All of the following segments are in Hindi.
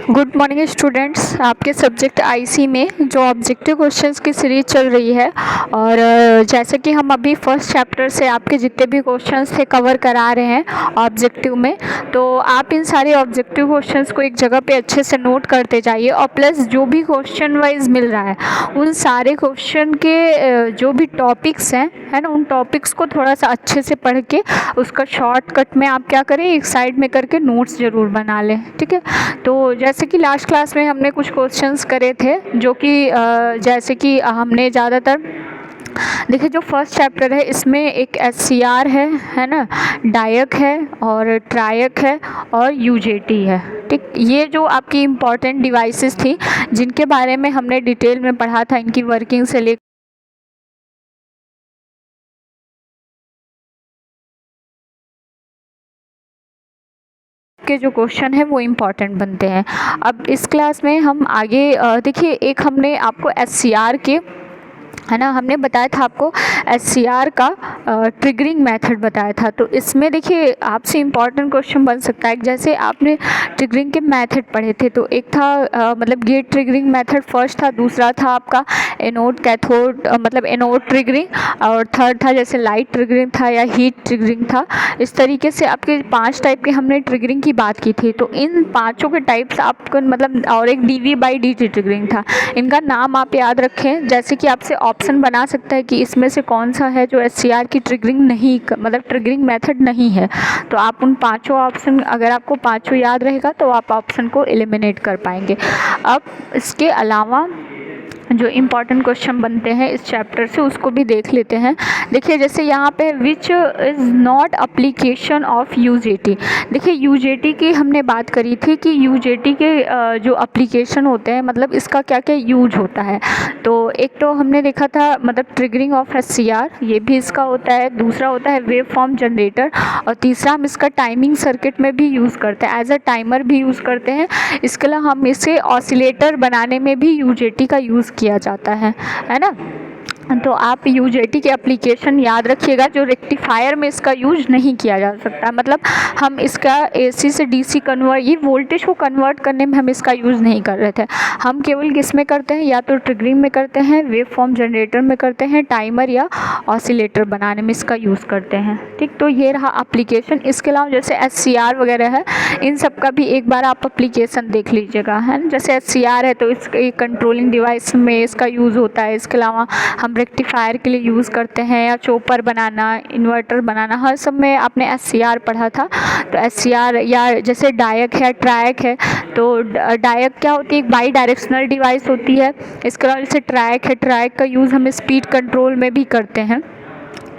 Good morning students. आपके सब्जेक्ट आईसी में जो ऑब्जेक्टिव क्वेश्चंस की सीरीज चल रही है और जैसे कि हम अभी फर्स्ट चैप्टर से आपके जितने भी क्वेश्चंस थे कवर करा रहे हैं ऑब्जेक्टिव में, तो आप इन सारे ऑब्जेक्टिव क्वेश्चंस को एक जगह पे अच्छे से नोट करते जाइए और प्लस जो भी क्वेश्चन वाइज मिल रहा है उन सारे क्वेश्चन के जो भी टॉपिक्स हैं है ना, उन टॉपिक्स को थोड़ा सा अच्छे से पढ़ के उसका शॉर्टकट में आप क्या करें, एक साइड में करके नोट्स ज़रूर बना लें। ठीक है, तो जैसे कि लास्ट क्लास में हमने कुछ क्वेश्चंस करे थे जो कि जैसे कि हमने ज़्यादातर देखिए, जो फर्स्ट चैप्टर है इसमें एक एचसीआर है ना, डायक है और ट्रायक है और यूजेटी है। ठीक, ये जो आपकी इम्पॉर्टेंट डिवाइसेस थी जिनके बारे में हमने डिटेल में पढ़ा था, इनकी वर्किंग से लेकर के जो क्वेश्चन है वो इम्पॉर्टेंट बनते हैं। अब इस क्लास में हम आगे देखिए, एक हमने आपको एचसीआर के है ना, हमने बताया था आपको एचसीआर का ट्रिगरिंग मेथड बताया था। तो इसमें देखिए आपसे इम्पॉर्टेंट क्वेश्चन बन सकता है, जैसे आपने ट्रिगरिंग के मेथड पढ़े थे तो एक था मतलब गेट ट्रिगरिंग मेथड फर्स्ट था, दूसरा था आपका एनोड कैथोड मतलब एनोड ट्रिगरिंग, और थर्ड था जैसे लाइट ट्रिगरिंग था या हीट ट्रिगरिंग था। इस तरीके से आपके 5 टाइप के हमने ट्रिगरिंग की बात की थी। तो इन पाँचों के टाइप्स आपको मतलब, और एक डीवी/डीटी ट्रिगरिंग था, इनका नाम आप याद रखें। जैसे कि आपसे ऑप्शन बना सकता है कि इसमें से कौन सा है जो एचसीआर की ट्रिगरिंग नहीं मतलब ट्रिगरिंग मेथड नहीं है, तो आप उन पांचों ऑप्शन, अगर आपको पांचों याद रहेगा तो आप ऑप्शन को एलिमिनेट कर पाएंगे। अब इसके अलावा जो इम्पॉर्टेंट क्वेश्चन बनते हैं इस चैप्टर से उसको भी देख लेते हैं। देखिए, जैसे यहाँ पे which is not application of UJT. देखिए, यूजेटी की हमने बात करी थी कि यूजेटी के जो अप्लीकेशन होते हैं मतलब इसका क्या क्या यूज होता है। तो एक तो हमने देखा था मतलब ट्रिगरिंग ऑफ एचसीआर, ये भी इसका होता है। दूसरा होता है वेव फॉर्म जनरेटर, और तीसरा हम इसका टाइमिंग सर्किट में भी यूज़ करते हैं, एज अ टाइमर भी यूज़ करते हैं। इसके अलावा हम इसे ऑसिलेटर बनाने में भी यूजेटी का यूज़ किया जाता है ना। तो आप यूजेटी के एप्लीकेशन याद रखिएगा, जो रेक्टिफायर में इसका यूज नहीं किया जा सकता, मतलब हम इसका एसी से डीसी कन्वर्ट, ये वोल्टेज को कन्वर्ट करने में हम इसका यूज़ नहीं कर रहे थे। हम केवल किस में करते हैं, या तो ट्रिगरिंग में करते हैं, वेव फॉर्म जनरेटर में करते हैं, टाइमर या ऑसिलेटर बनाने में इसका यूज़ करते हैं। ठीक, तो ये रहा एप्लीकेशन। इसके अलावा जैसे एचसीआर वगैरह है, इन सब का भी एक बार आप एप्लीकेशन देख लीजिएगा, है ना। जैसे एचसीआर है तो इसके कंट्रोलिंग डिवाइस में इसका यूज़ होता है। इसके अलावा हम रेक्टिफायर के लिए यूज़ करते हैं, या चॉपर बनाना, इन्वर्टर बनाना, हर सब में आपने एचसीआर पढ़ा था। तो एचसीआर या जैसे डायक है, ट्रायक है, तो डायक क्या होती है, एक बाई डायरेक्शनल डिवाइस होती है। इसके अलावा जैसे ट्रायक है, ट्रायक का यूज़ हम स्पीड कंट्रोल में भी करते हैं।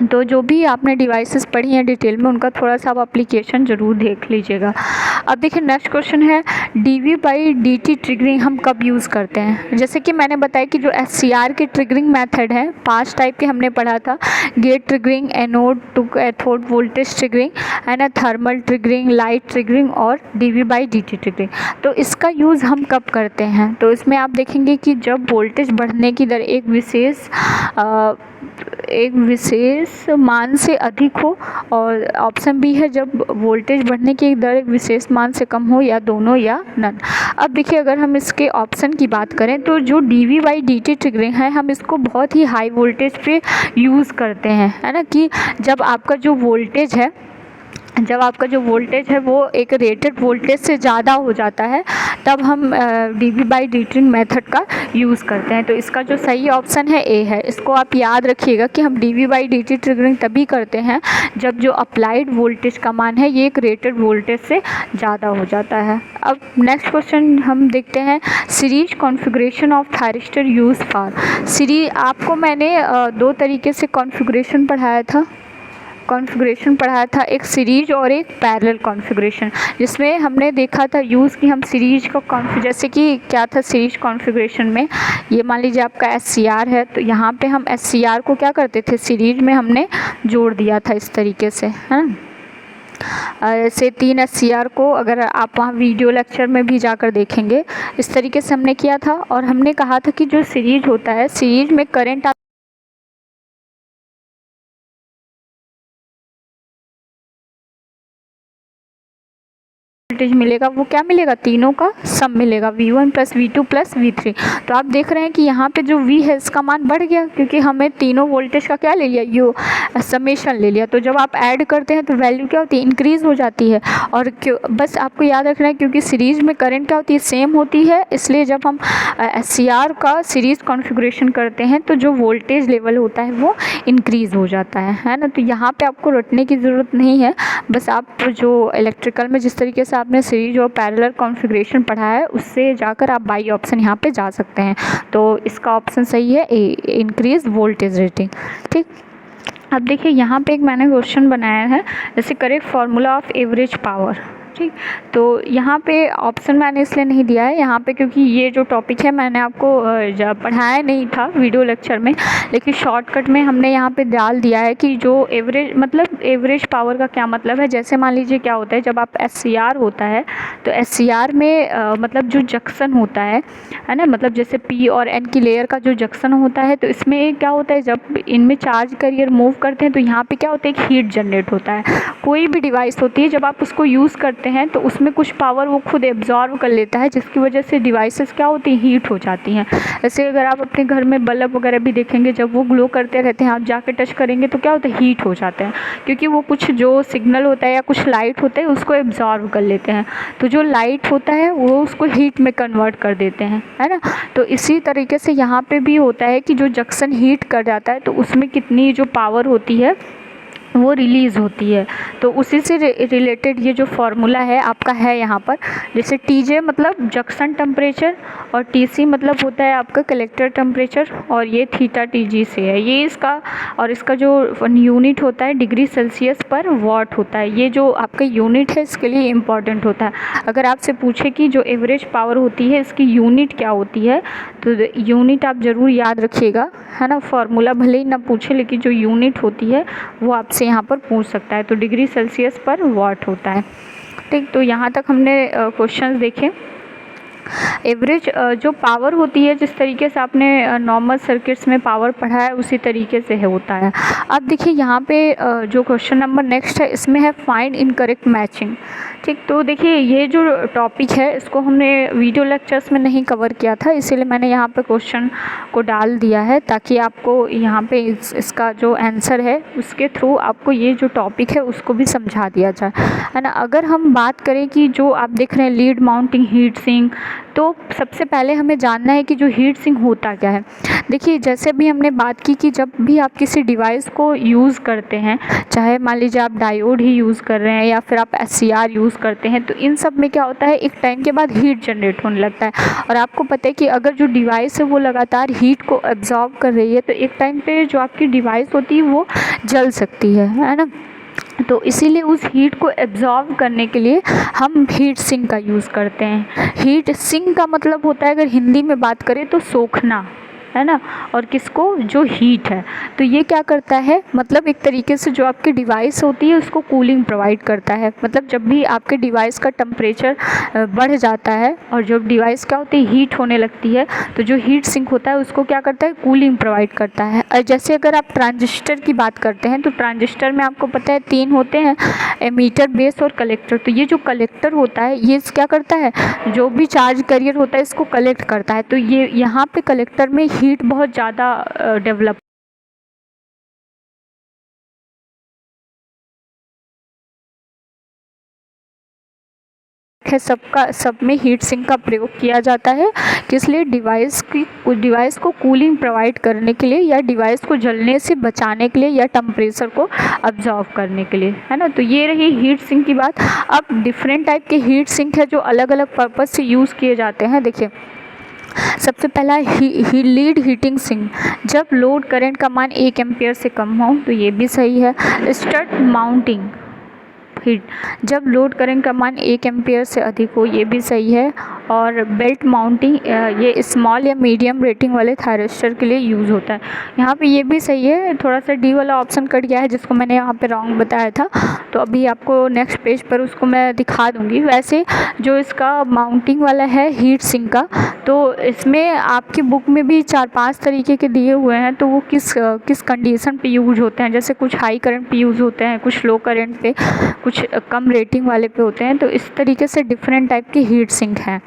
तो जो भी आपने डिवाइसेस पढ़ी हैं डिटेल में, उनका थोड़ा सा आप एप्लीकेशन ज़रूर देख लीजिएगा। अब देखिए, नेक्स्ट क्वेश्चन है डीवी/डीटी ट्रिगरिंग हम कब यूज़ करते हैं। जैसे कि मैंने बताया कि जो एचसीआर के ट्रिगरिंग मेथड है 5 टाइप के हमने पढ़ा था, gate triggering, anode to cathode voltage triggering, है ना, थर्मल ट्रिगरिंग, लाइट ट्रिगरिंग और डीवी/डीटी ट्रिगरिंग। तो इसका यूज़ हम कब करते हैं, तो इसमें आप देखेंगे कि जब वोल्टेज बढ़ने की दर एक विशेष मान से अधिक हो, और ऑप्शन बी है जब वोल्टेज बढ़ने की दर एक विशेष मान से कम हो, या दोनों या नन। अब देखिए, अगर हम इसके ऑप्शन की बात करें तो जो डीवी/डीटी ट्रिगरिंग है हम इसको बहुत ही हाई वोल्टेज पे यूज़ करते हैं, है ना, कि जब आपका जो वोल्टेज है वो एक रेटेड वोल्टेज से ज़्यादा हो जाता है, तब हम डीवी/डीटी मेथड का यूज़ करते हैं। तो इसका जो सही ऑप्शन है ए है। इसको आप याद रखिएगा कि हम डीवी/डीटी ट्रिगरिंग तभी करते हैं जब जो अप्लाइड वोल्टेज का मान है ये एक रेटेड वोल्टेज से ज़्यादा हो जाता है। अब नेक्स्ट क्वेश्चन हम देखते हैं, series configuration of thyristor use for. Series आपको मैंने 2 तरीके से कॉन्फ़िगरेशन पढ़ाया था, एक सीरीज और एक पैरेलल कॉन्फ़िगरेशन, जिसमें हमने देखा था यूज़ कि हम सीरीज को जैसे कि क्या था सीरीज कॉन्फ़िगरेशन में, ये मान लीजिए आपका एचसीआर है, तो यहाँ पे हम एचसीआर को क्या करते थे, सीरीज में हमने जोड़ दिया था इस तरीके से, है ना। ऐसे 3 एचसीआर को अगर आप वहाँ वीडियो लेक्चर में भी जाकर देखेंगे, इस तरीके से हमने किया था। और हमने कहा था कि जो सीरीज होता है, सीरीज में करंट वोल्टेज मिलेगा वो क्या मिलेगा, तीनों का सम मिलेगा, V1 + V2 + V3। तो आप देख रहे हैं कि यहाँ पे जो V है इसका मान बढ़ गया, क्योंकि हमें तीनों वोल्टेज का क्या ले लिया, यो समेशन ले लिया। तो जब आप ऐड करते हैं तो वैल्यू क्या होती है, इंक्रीज़ हो जाती है। और क्यों, बस आपको याद रखना है क्योंकि सीरीज़ में करंट क्या होती है, सेम होती है, इसलिए जब हम SCR का सीरीज़ कॉन्फ़िगरेशन करते हैं तो जो वोल्टेज लेवल होता है वो इंक्रीज़ हो जाता है ना। तो यहाँ पे आपको रटने की ज़रूरत नहीं है, बस आप जो इलेक्ट्रिकल में जिस तरीके से आपने सीरीज और पैरेलल कॉन्फ़िगरेशन पढ़ा है उससे जाकर आप बाई ऑप्शन यहाँ पे जा सकते हैं। तो इसका ऑप्शन सही है ए, इंक्रीज वोल्टेज रेटिंग। ठीक, अब देखिए यहाँ पे एक मैंने क्वेश्चन बनाया है, जैसे correct formula of average power. ठीक, तो यहाँ पे ऑप्शन मैंने इसलिए नहीं दिया है यहाँ पे क्योंकि ये जो टॉपिक है मैंने आपको पढ़ाया नहीं था वीडियो लेक्चर में, लेकिन शॉर्टकट में हमने यहाँ पे डाल दिया है कि जो एवरेज मतलब एवरेज पावर का क्या मतलब है। जैसे मान लीजिए क्या होता है, जब आप SCR होता है तो SCR में मतलब जो जंक्शन होता है ना, मतलब जैसे P और N की लेयर का जो जंक्शन होता है, तो इसमें क्या होता है, जब इनमें चार्ज कैरियर मूव करते हैं तो यहाँ पे क्या होता है, एक हीट जनरेट होता है। कोई भी डिवाइस होती है जब आप उसको यूज़ करते हैं तो उसमें कुछ पावर वो खुद एब्जॉर्व कर लेता है, जिसकी वजह से डिवाइसेस क्या होती हैं, हीट हो जाती हैं। जैसे अगर आप अपने घर में बल्ब वगैरह भी देखेंगे, जब वो ग्लो करते रहते हैं आप जाके टच करेंगे तो क्या होता है, हीट हो जाता है, क्योंकि वो कुछ जो सिग्नल होता है या कुछ लाइट होता है उसको एब्जॉर्व कर लेते हैं। तो जो लाइट होता है वो उसको हीट में कन्वर्ट कर देते हैं, है ना। तो इसी तरीके से यहाँ पे भी होता है कि जो जंक्शन हीट कर जाता है तो उसमें कितनी जो पावर होती है वो रिलीज़ होती है। तो उसी से रिलेटेड ये जो फार्मूला है आपका है यहाँ पर, जैसे TJ मतलब जंक्शन टेम्परेचर और TC मतलब होता है आपका कलेक्टर टेम्परेचर, और ये थीटा TG से है ये इसका, और इसका जो यूनिट होता है डिग्री सेल्सियस पर वॉट होता है। ये जो आपका यूनिट है इसके लिए इम्पॉर्टेंट होता है। अगर आपसे पूछे कि जो एवरेज पावर होती है इसकी यूनिट क्या होती है तो यूनिट आप ज़रूर याद रखिएगा, है ना। फार्मूला भले ही ना पूछे लेकिन जो यूनिट होती है वो आपसे यहाँ पर पूछ सकता है। तो डिग्री सेल्सियस पर वॉट होता है। ठीक, तो यहाँ तक हमने क्वेश्चंस देखे। एवरेज जो पावर होती है, जिस तरीके से आपने नॉर्मल सर्किट्स में पावर पढ़ा है उसी तरीके से है होता है। अब देखिए यहाँ पे जो क्वेश्चन नंबर नेक्स्ट है इसमें है फाइंड इनकरेक्ट मैचिंग। ठीक, तो देखिए ये जो टॉपिक है इसको हमने वीडियो लेक्चर्स में नहीं कवर किया था, इसीलिए मैंने यहाँ पे क्वेश्चन को डाल दिया है ताकि आपको यहाँ पे इसका जो आंसर है उसके थ्रू आपको ये जो टॉपिक है उसको भी समझा दिया जाए, है ना। अगर हम बात करें कि जो आप देख रहे हैं लीड माउंटिंग हीट सिंक, तो सबसे पहले हमें जानना है कि जो हीट सिंक होता क्या है। देखिए जैसे भी हमने बात की कि जब भी आप किसी डिवाइस को यूज़ करते हैं, चाहे मान लीजिए आप डायोड ही यूज़ कर रहे हैं या फिर आप SCR यूज़ करते हैं, तो इन सब में क्या होता है, एक टाइम के बाद हीट जनरेट होने लगता है। और आपको पता है कि अगर जो डिवाइस है वो लगातार हीट को एब्जॉर्ब कर रही है तो एक टाइम पे जो आपकी डिवाइस होती है वो जल सकती है ना। तो इसीलिए उस हीट को एब्जॉर्ब करने के लिए हम हीट सिंक का यूज़ करते हैं। हीट सिंक का मतलब होता है, अगर हिंदी में बात करें तो सोखना, है ना। और किसको, जो हीट है, तो ये क्या करता है, मतलब एक तरीके से जो आपकी डिवाइस होती है उसको कूलिंग प्रोवाइड करता है। मतलब जब भी आपके डिवाइस का टेम्परेचर बढ़ जाता है और जब डिवाइस क्या होती है, हीट होने लगती है, तो जो हीट सिंक होता है उसको क्या करता है, कूलिंग प्रोवाइड करता है। और जैसे अगर आप ट्रांजिस्टर की बात करते हैं तो ट्रांजिस्टर में आपको पता है 3 होते हैं, एमीटर, बेस और कलेक्टर। तो ये जो कलेक्टर होता है ये क्या करता है, जो भी चार्ज कैरियर होता है इसको कलेक्ट करता है। तो ये यहाँ पे कलेक्टर में हीट बहुत ज़्यादा डेवलप है। सब में हीट सिंक का प्रयोग किया जाता है, किस लिए, डिवाइस को कूलिंग प्रोवाइड करने के लिए या डिवाइस को जलने से बचाने के लिए या टेम्परेचर को अब्जॉर्व करने के लिए, है ना। तो ये रही हीट सिंक की बात। अब डिफरेंट टाइप के हीट सिंक है जो अलग अलग पर्पज़ से यूज़ किए जाते हैं। देखिए सबसे पहला लीड हीटिंग सिंक, जब लोड करंट का मान 1 एम्पियर से कम हो, तो ये भी सही है। स्टड माउंटिंग हीट, जब लोड करंट का मान 1 एम्पियर से अधिक हो, ये भी सही है। और बेल्ट माउंटिंग, ये स्मॉल या मीडियम रेटिंग वाले थायरिस्टर के लिए यूज़ होता है। यहाँ पे ये भी सही है, थोड़ा सा डी वाला ऑप्शन कट गया है जिसको मैंने यहाँ पे रॉन्ग बताया था, तो अभी आपको नेक्स्ट पेज पर उसको मैं दिखा दूँगी। वैसे जो इसका माउंटिंग वाला है हीट सिंक का, तो इसमें आपकी बुक में भी 4-5 तरीके के दिए हुए हैं, तो वो किस कंडीशन पे यूज होते हैं। जैसे कुछ हाई करंट पे यूज़ होते हैं, कुछ लो करंट पे, कुछ कम रेटिंग वाले पे होते हैं। तो इस तरीके से डिफरेंट टाइप के हीट सिंक हैं,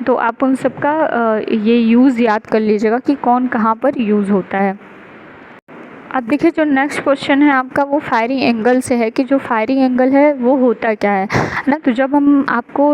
तो आप उन सब का ये यूज़ याद कर लीजिएगा कि कौन कहाँ पर यूज़ होता है। अब देखिए जो नेक्स्ट क्वेश्चन है आपका वो फायरिंग एंगल से है कि जो फायरिंग एंगल है वो होता क्या है ना। तो जब हम आपको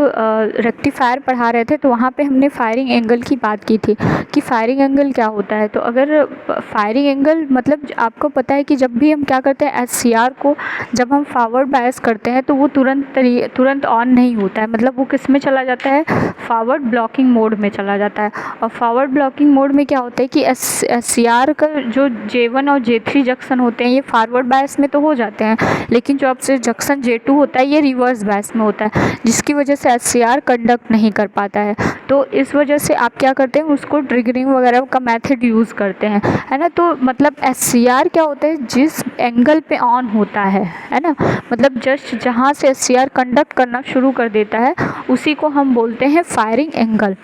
रेक्टिफायर पढ़ा रहे थे तो वहाँ पे हमने फायरिंग एंगल की बात की थी कि फायरिंग एंगल क्या होता है। तो अगर फायरिंग एंगल मतलब आपको पता है कि जब भी हम क्या करते हैं SCR को जब हम फॉरवर्ड बायस करते हैं तो वो तुरंत ऑन नहीं होता है, मतलब वो किस में चला जाता है, फॉरवर्ड ब्लॉकिंग मोड में चला जाता है। और फॉरवर्ड ब्लॉकिंग मोड में क्या होता है कि SCR का जो J1 और J3 जंक्शन होते हैं ये फॉरवर्ड बायस में तो हो जाते हैं, लेकिन जो आपसे जंक्शन J2 होता है ये रिवर्स बायस में होता है, जिसकी वजह से SCR कंडक्ट नहीं कर पाता है। तो इस वजह से आप क्या करते हैं, उसको ट्रिगरिंग वगैरह का मेथड यूज़ करते हैं, है ना। तो मतलब SCR क्या होता है, जिस एंगल पे ऑन होता है ना, मतलब जस्ट जहाँ से SCR कंडक्ट करना शुरू कर देता है उसी को हम बोलते हैं फायरिंग एंगल।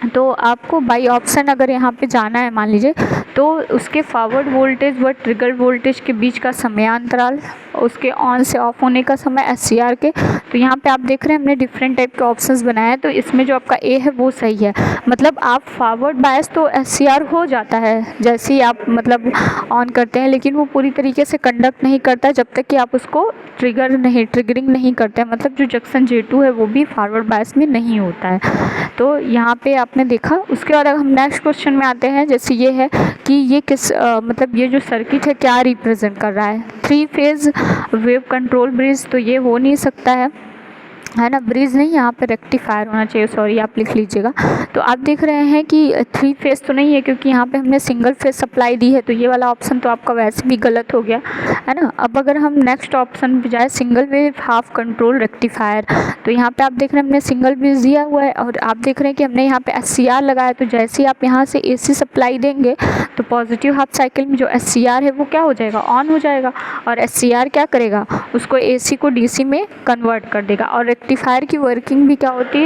तो आपको बाई ऑप्शन अगर यहाँ पे जाना है मान लीजिए, तो उसके फॉरवर्ड वोल्टेज व ट्रिगर वोल्टेज के बीच का समयांतराल, उसके ऑन से ऑफ होने का समय SCR के। तो यहाँ पे आप देख रहे हैं हमने डिफरेंट टाइप के ऑप्शंस बनाए हैं, तो इसमें जो आपका A है वो सही है। मतलब आप फॉरवर्ड बायस तो SCR हो जाता है जैसे ही आप मतलब ऑन करते हैं, लेकिन वो पूरी तरीके से कंडक्ट नहीं करता जब तक कि आप उसको ट्रिगरिंग नहीं करते हैं, मतलब जो जंक्शन J2 है वो भी फॉरवर्ड बायस में नहीं होता है। तो यहाँ पे आपने देखा। उसके बाद हम नेक्स्ट क्वेश्चन में आते हैं, जैसे ये है कि ये मतलब ये जो सर्किट है क्या रिप्रेजेंट कर रहा है। 3 फेज़ वेव कंट्रोल ब्रिज, तो ये हो नहीं सकता है ना, ब्रिज नहीं, यहाँ पे रेक्टिफायर होना चाहिए, सॉरी आप लिख लीजिएगा। तो आप देख रहे हैं कि 3 फेज़ तो नहीं है क्योंकि यहाँ पे हमने सिंगल फेज सप्लाई दी है, तो ये वाला ऑप्शन तो आपका वैसे भी गलत हो गया, है ना। अब अगर हम नेक्स्ट ऑप्शन पे जाए, single wave half control rectifier, तो यहाँ पे आप देख रहे हैं हमने सिंगल ब्रिज दिया हुआ है और आप देख रहे हैं कि हमने यहाँ पे SCR लगाया। तो जैसे ही आप यहाँ से AC सप्लाई देंगे तो पॉजिटिव हाफ साइकिल में जो SCR है वो क्या हो जाएगा, ऑन हो जाएगा, और SCR क्या करेगा, उसको AC को DC में कन्वर्ट कर देगा। और रेक्टिफायर की वर्किंग भी क्या होती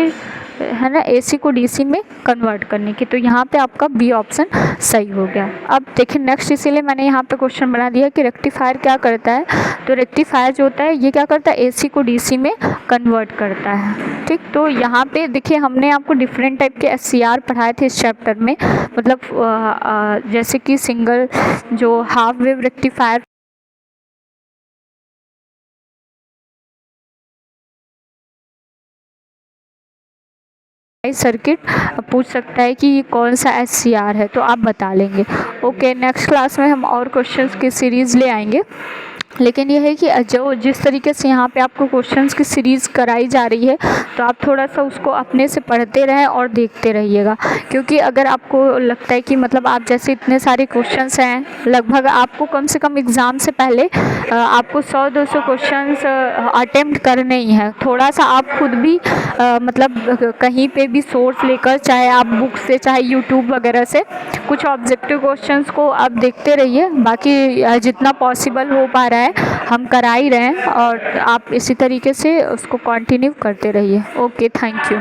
है ना, AC को DC में कन्वर्ट करने की। तो यहाँ पे आपका B ऑप्शन सही हो गया। अब देखिए नेक्स्ट, इसीलिए मैंने यहाँ पे क्वेश्चन बना दिया कि रेक्टिफायर क्या करता है। तो रेक्टिफायर जो होता है ये क्या करता है, AC को DC में कन्वर्ट करता है, ठीक। तो यहाँ पे देखिए हमने आपको डिफरेंट टाइप के SCR पढ़ाए थे इस चैप्टर में, मतलब जैसे कि सिंगल जो हाफ वेव रेक्टिफायर सर्किट पूछ सकता है कि ये कौन सा SCR है, तो आप बता लेंगे। ओके, नेक्स्ट क्लास में हम और क्वेश्चंस की सीरीज़ ले आएंगे, लेकिन यह है कि जो जिस तरीके से यहाँ पे आपको क्वेश्चंस की सीरीज़ कराई जा रही है तो आप थोड़ा सा उसको अपने से पढ़ते रहें और देखते रहिएगा, क्योंकि अगर आपको लगता है कि मतलब आप जैसे इतने सारे क्वेश्चंस हैं, लगभग आपको कम से कम एग्ज़ाम से पहले आपको 100-200 क्वेश्चंस अटेम्प्ट करने ही हैं। थोड़ा सा आप खुद भी मतलब कहीं पे भी सोर्स लेकर, चाहे आप बुक से चाहे यूट्यूब वगैरह से, कुछ ऑब्जेक्टिव क्वेश्चंस को आप देखते रहिए। बाकी जितना पॉसिबल हो पा रहा है हम करा ही रहे हैं और आप इसी तरीके से उसको कंटिन्यू करते रहिए। Okay, thank you.